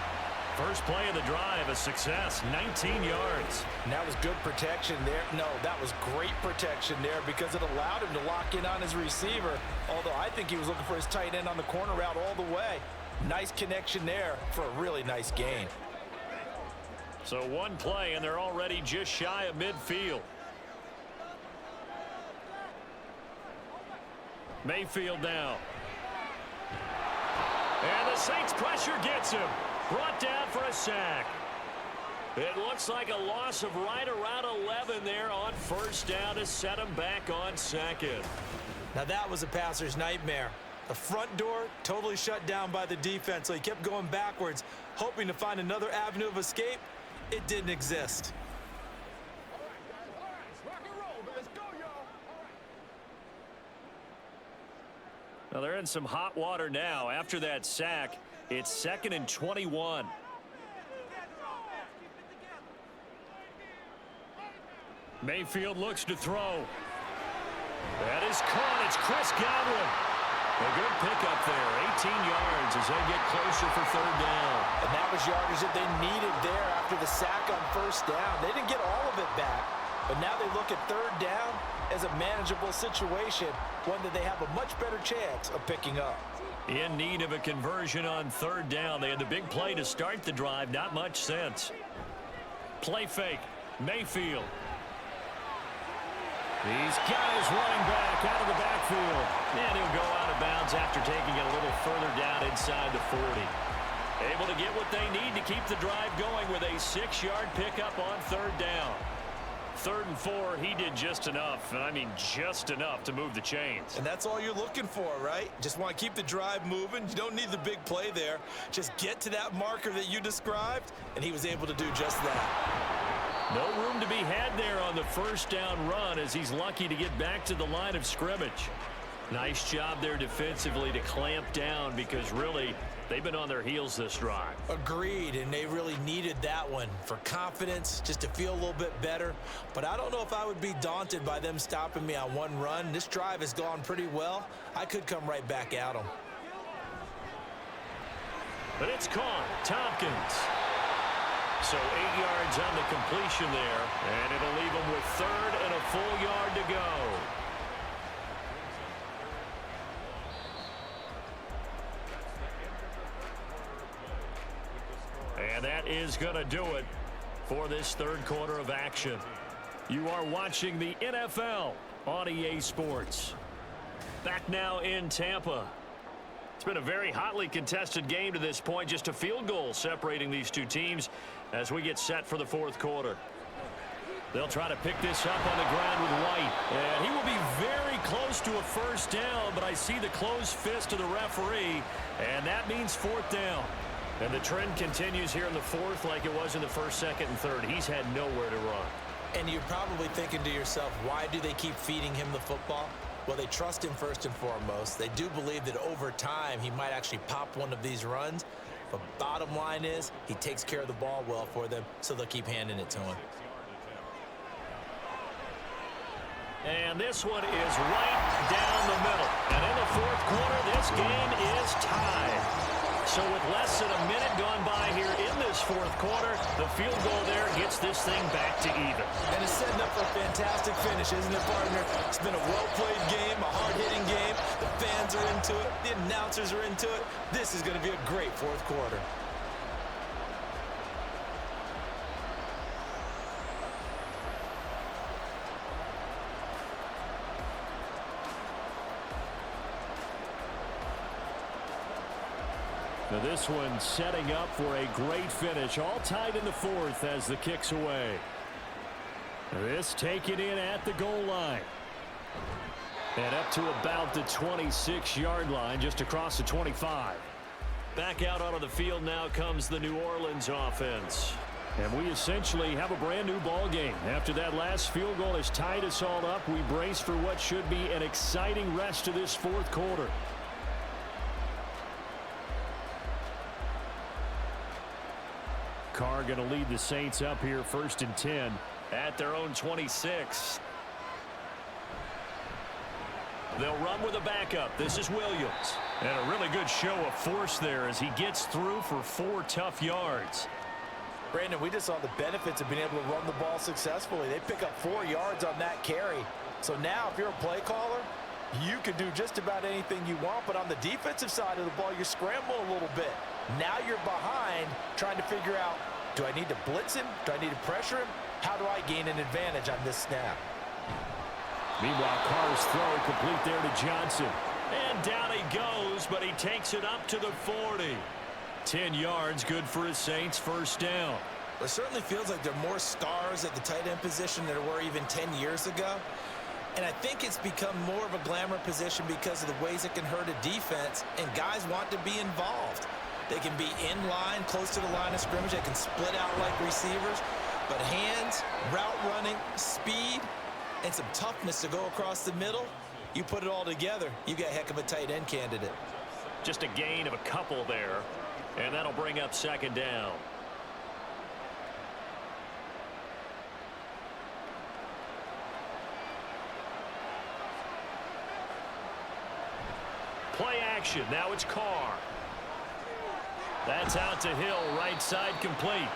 First play of the drive, a success, 19 yards. And that was good protection there. No, that was great protection there because it allowed him to lock in on his receiver, although I think he was looking for his tight end on the corner route all the way. Nice connection there for a really nice gain. So one play, and they're already just shy of midfield. Mayfield now. And the Saints pressure gets him. Brought down for a sack. It looks like a loss of right around 11 there on 1st down to set him back on 2nd. Now that was a passer's nightmare. The front door totally shut down by the defense, so he kept going backwards, hoping to find another avenue of escape. It didn't exist. Now they're in some hot water now. After that sack, it's 2nd and 21. Mayfield looks to throw. That is caught. It's Chris Godwin. A good pickup there. 18 yards as they get closer for 3rd down. And that was yardage that they needed there after the sack on 1st down. They didn't get all of it back, but now they look at 3rd down as a manageable situation, one that they have a much better chance of picking up. In need of a conversion on 3rd down. They had the big play to start the drive. Not much sense. Play fake. Mayfield. He's got his running back out of the backfield. And he'll go out of bounds after taking it a little further down inside the 40. Able to get what they need to keep the drive going with a 6-yard pickup on 3rd down. 3rd and 4, he did just enough, and I mean just enough to move the chains. And that's all you're looking for, right? Just want to keep the drive moving. You don't need the big play there. Just get to that marker that you described, and he was able to do just that. No room to be had there on the 1st down run as he's lucky to get back to the line of scrimmage. Nice job there defensively to clamp down because really they've been on their heels this drive. Agreed, and they really needed that one for confidence, just to feel a little bit better. But I don't know if I would be daunted by them stopping me on one run. This drive has gone pretty well. I could come right back at them. But it's caught. Tompkins. So 8 yards on the completion there, and it'll leave them with 3rd and a full yard to go. And that is going to do it for this 3rd quarter of action. You are watching the NFL on EA Sports. Back now in Tampa. It's been a very hotly contested game to this point. Just a field goal separating these two teams as we get set for the 4th quarter. They'll try to pick this up on the ground with White. And he will be very close to a 1st down, but I see the closed fist of the referee, and that means 4th down. And the trend continues here in the 4th like it was in the 1st, 2nd, and 3rd. He's had nowhere to run. And you're probably thinking to yourself, why do they keep feeding him the football? Well, they trust him first and foremost. They do believe that over time he might actually pop one of these runs. But bottom line is he takes care of the ball well for them, so they'll keep handing it to him. And this one is right down the middle. And in the 4th quarter, this game is tied. So with less than a minute gone by here in this 4th quarter, the field goal there gets this thing back to even. And it's setting up for a fantastic finish, isn't it, partner? It's been a well-played game, a hard-hitting game. The fans are into it. The announcers are into it. This is going to be a great 4th quarter. Now this one setting up for a great finish. All tied in the 4th as the kick's away. This taken in at the goal line. And up to about the 26-yard line, just across the 25. Back out onto the field now comes the New Orleans offense. And we essentially have a brand new ball game. After that last field goal has tied us all up, we brace for what should be an exciting rest of this 4th quarter. Carr going to lead the Saints up here 1st and 10 at their own 26. They'll run with a backup. This is Williams. And a really good show of force there as he gets through for 4 tough yards. Brandon, we just saw the benefits of being able to run the ball successfully. They pick up 4 yards on that carry. So now if you're a play caller, you can do just about anything you want. But on the defensive side of the ball, you scramble a little bit. Now you're behind trying to figure out, do I need to blitz him? Do I need to pressure him? How do I gain an advantage on this snap? Meanwhile, Carr's throw complete there to Johnson. And down he goes, but he takes it up to the 40. 10 yards, good for his Saints, 1st down. It certainly feels like there are more stars at the tight end position than there were even 10 years ago. And I think it's become more of a glamour position because of the ways it can hurt a defense, and guys want to be involved. They can be in line, close to the line of scrimmage. They can split out like receivers. But hands, route running, speed, and some toughness to go across the middle, you put it all together, you got a heck of a tight end candidate. Just a gain of a couple there, and that'll bring up 2nd down. Play action. Now it's Carr. That's out to Hill, right side complete.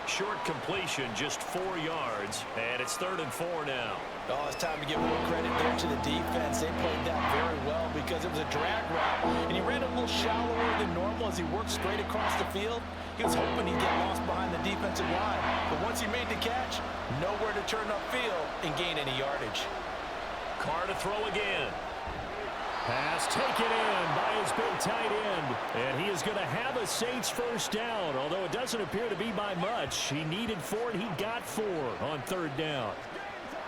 Short completion, just 4 yards, and it's 3rd and 4 now. Oh, it's time to give more credit there to the defense. They played that very well because it was a drag route, and he ran a little shallower than normal as he worked straight across the field. He was hoping he'd get lost behind the defensive line, but once he made the catch, nowhere to turn upfield and gain any yardage. Carr to throw again. Pass taken in by his big tight end. And he is going to have a Saints first down, although it doesn't appear to be by much. He needed 4, and he got 4 on 3rd down.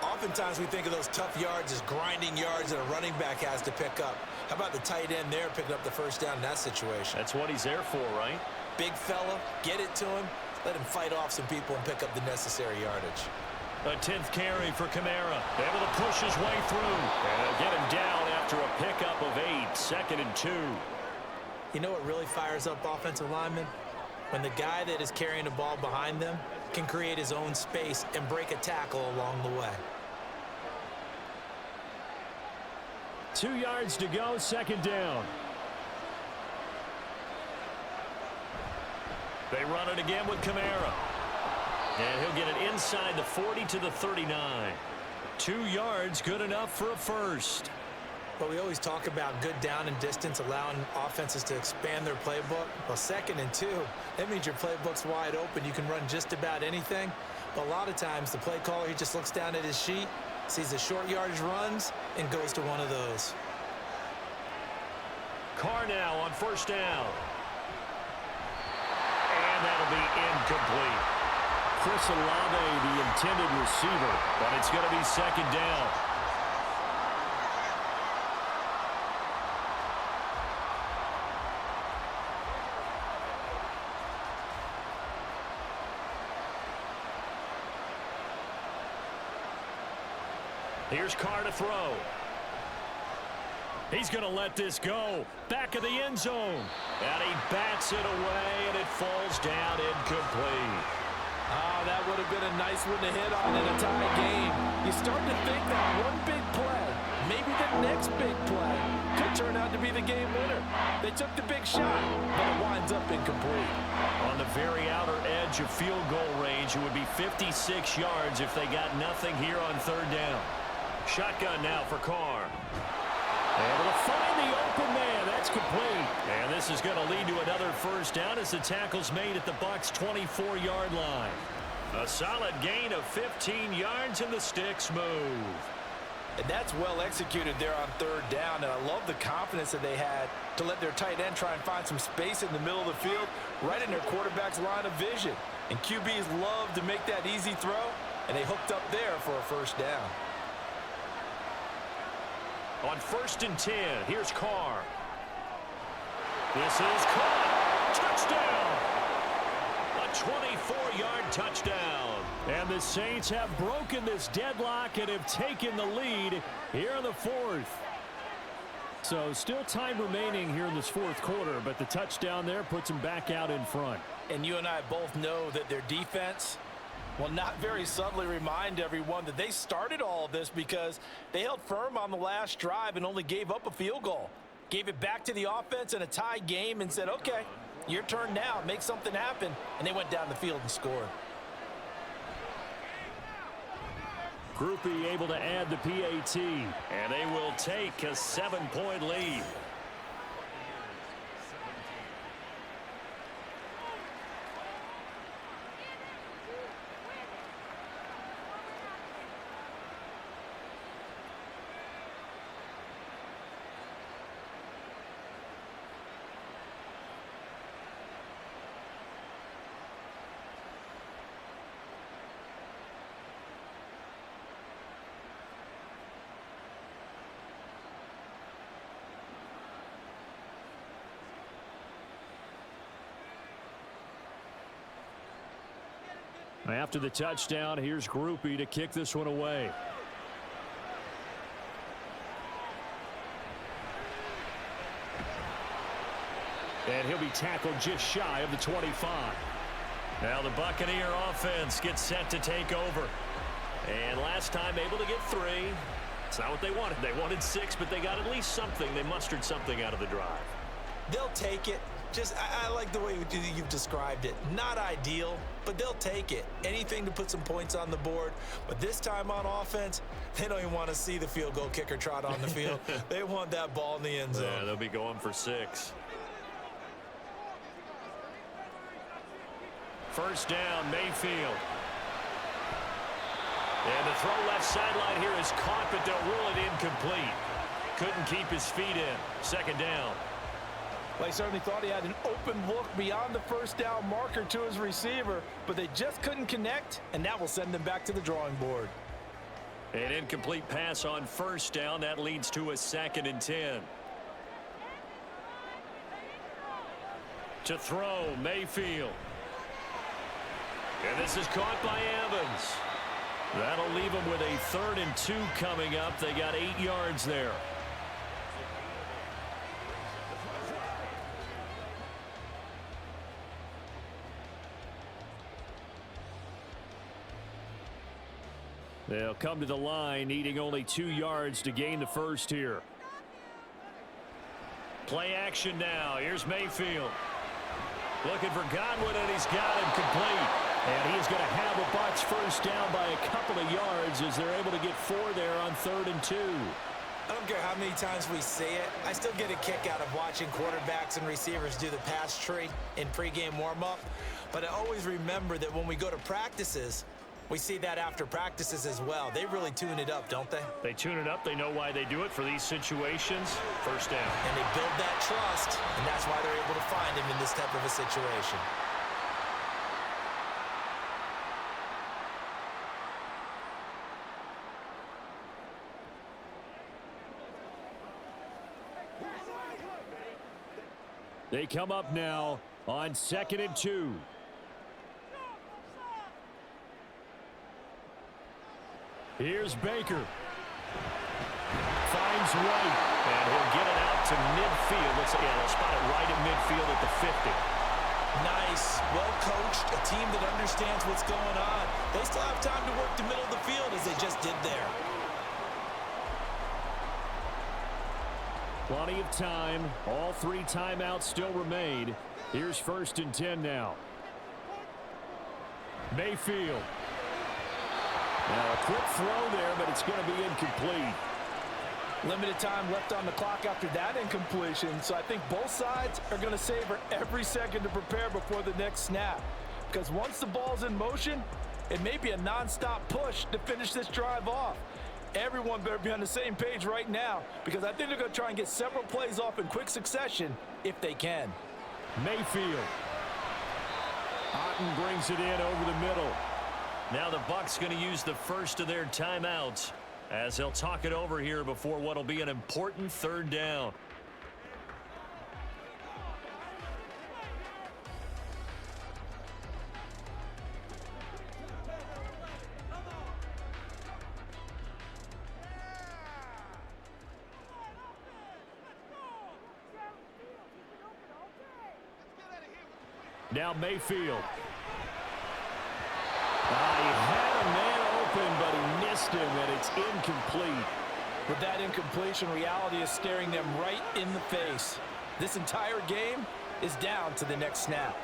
Oftentimes we think of those tough yards as grinding yards that a running back has to pick up. How about the tight end there picking up the first down in that situation? That's what he's there for, right? Big fella, get it to him, let him fight off some people and pick up the necessary yardage. A 10th carry for Kamara. Able to push his way through. And get him down after a pickup of 8. 2nd and 2. You know what really fires up offensive linemen? When the guy that is carrying the ball behind them can create his own space and break a tackle along the way. 2 yards to go, 2nd down. They run it again with Kamara. And he'll get it inside the 40 to the 39. 2 yards, good enough for a first. But we always talk about good down and distance, allowing offenses to expand their playbook. Well, 2nd and 2, that means your playbook's wide open. You can run just about anything. But a lot of times, the play caller, he just looks down at his sheet, sees the short yardage runs, and goes to one of those. Carr now on 1st down. And that'll be incomplete. Chris Olave, the intended receiver, but it's going to be 2nd down. Here's Carr to throw. He's going to let this go. Back of the end zone. And he bats it away, and it falls down incomplete. Oh, that would have been a nice one to hit on in a tie game. You start to think that one big play, maybe the next big play, could turn out to be the game winner. They took the big shot, but it winds up incomplete. On the very outer edge of field goal range, it would be 56 yards if they got nothing here on 3rd down. Shotgun now for Carr. Able to find the open man. That's complete. And this is going to lead to another first down as the tackle's made at the Bucs' 24-yard line. A solid gain of 15 yards, and the sticks move. And that's well executed there on 3rd down. And I love the confidence that they had to let their tight end try and find some space in the middle of the field, right in their quarterback's line of vision. And QBs love to make that easy throw, and they hooked up there for a first down. On 1st and 10, here's Carr. This is caught. Touchdown. A 24-yard touchdown. And the Saints have broken this deadlock and have taken the lead here in the 4th. So still time remaining here in this 4th quarter, but the touchdown there puts them back out in front. And you and I both know that their defense will not very subtly remind everyone that they started all of this because they held firm on the last drive and only gave up a field goal. Gave it back to the offense in a tie game and said, okay, your turn now, make something happen. And they went down the field and scored. Groupie able to add the PAT, and they will take a 7-point lead. After the touchdown, here's Groupie to kick this one away. And he'll be tackled just shy of the 25. Now the Buccaneer offense gets set to take over. And last time able to get 3. It's not what they wanted. They wanted 6, but they got at least something. They mustered something out of the drive. They'll take it. I like the way you've described it. Not ideal, but they'll take it. Anything to put some points on the board. But this time on offense, they don't even want to see the field goal kicker trot on the field. They want that ball in the end zone. Yeah, they'll be going for 6. First down, Mayfield. And the throw left sideline here is caught, but they'll rule it incomplete. couldn't keep his feet in. Second down. Well, he certainly thought he had an open look beyond the first down marker to his receiver, but they just couldn't connect, and that will send them back to the drawing board. An incomplete pass on first down. That leads to a 2nd and 10. To throw, Mayfield. And this is caught by Evans. That'll leave them with a 3rd and 2 coming up. They got 8 yards there. They'll come to the line, needing only 2 yards to gain the first here. Play action now. Here's Mayfield. Looking for Godwin, and he's got him complete. And he's going to have the Bucs first down by a couple of yards as they're able to get 4 there on 3rd and 2. I don't care how many times we say it. I still get a kick out of watching quarterbacks and receivers do the pass tree in pregame warm-up. But I always remember that when we go to practices, we see that after practices as well. They really tune it up, don't they? They tune it up. They know why they do it for these situations. First down. And they build that trust, and that's why they're able to find him in this type of a situation. They come up now on 2nd and 2. Here's Baker. Finds White. And he'll get it out to midfield. They'll spot it right at midfield at the 50. Nice. Well coached. A team that understands what's going on. They still have time to work the middle of the field as they just did there. Plenty of time. All 3 timeouts still remain. Here's 1st and 10 now. Mayfield. Now a quick throw there, but it's going to be incomplete. Limited time left on the clock after that incompletion, so I think both sides are going to savor every second to prepare before the next snap. Because once the ball's in motion, it may be a non-stop push to finish this drive off. Everyone better be on the same page right now, because I think they're going to try and get several plays off in quick succession if they can. Mayfield. Otten brings it in over the middle. Now the Bucs going to use the first of their timeouts as they'll talk it over here before what will be an important 3rd down. Now Mayfield. He had a man open, but he missed him, and it's incomplete. With that incompletion, reality is staring them right in the face. This entire game is down to the next snap.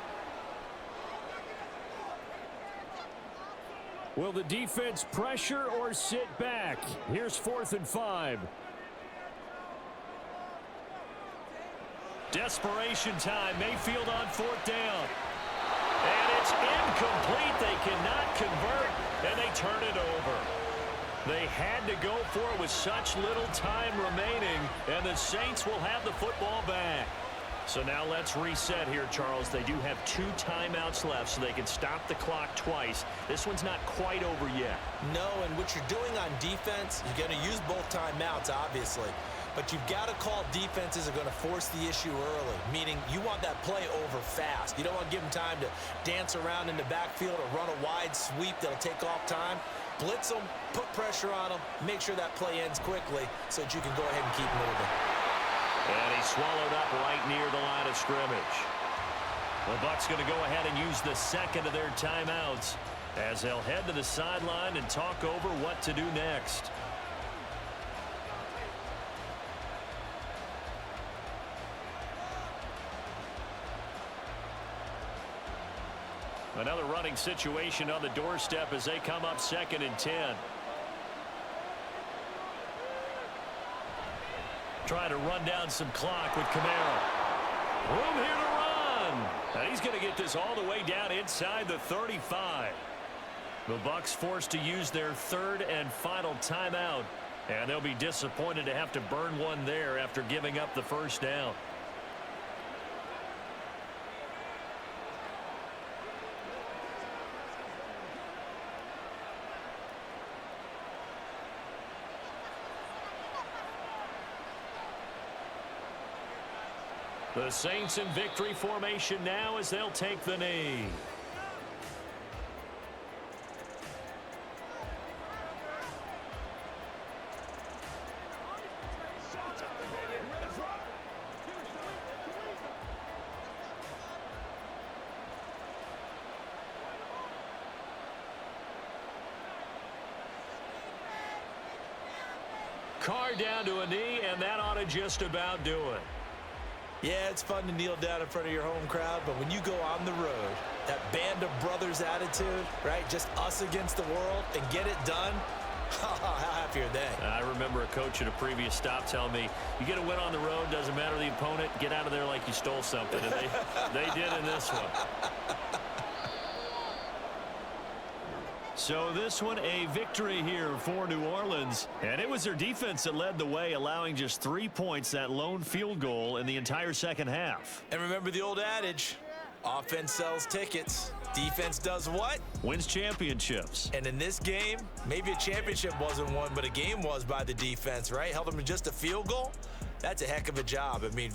Will the defense pressure or sit back? Here's 4th and 5. Desperation time. Mayfield on 4th down. And it's incomplete. They cannot convert, and they turn it over. They had to go for it with such little time remaining, and the Saints will have the football back. So now let's reset here, Charles. They do have 2 timeouts left, so they can stop the clock twice. This one's not quite over yet. No, and what you're doing on defense, you're going to use both timeouts, obviously. But you've got to call defenses that are going to force the issue early, meaning you want that play over fast. You don't want to give them time to dance around in the backfield or run a wide sweep that'll take off time. Blitz them, put pressure on them, make sure that play ends quickly so that you can go ahead and keep moving. And he's swallowed up right near the line of scrimmage. The Bucs going to go ahead and use the 2nd of their timeouts as they'll head to the sideline and talk over what to do next. Another running situation on the doorstep as they come up 2nd and 10. Trying to run down some clock with Kamara. Room here to run. And he's going to get this all the way down inside the 35. The Bucs forced to use their 3rd and final timeout And they'll be disappointed to have to burn one there after giving up the first down. The Saints in victory formation now as they'll take the knee. Carr down to a knee, and that ought to just about do it. Yeah, it's fun to kneel down in front of your home crowd, but when you go on the road, that band of brothers attitude, right, just us against the world, and get it done, how happy are they? I remember a coach at a previous stop telling me, you get a win on the road, doesn't matter the opponent, get out of there like you stole something, and they did in this one. So this one a victory here for New Orleans. And it was their defense that led the way, allowing just 3 points, that lone field goal in the entire second half. And remember the old adage, offense sells tickets. Defense does what? Wins championships. And in this game, maybe a championship wasn't won, but a game was by the defense, right? Held them to just a field goal. That's a heck of a job. I mean,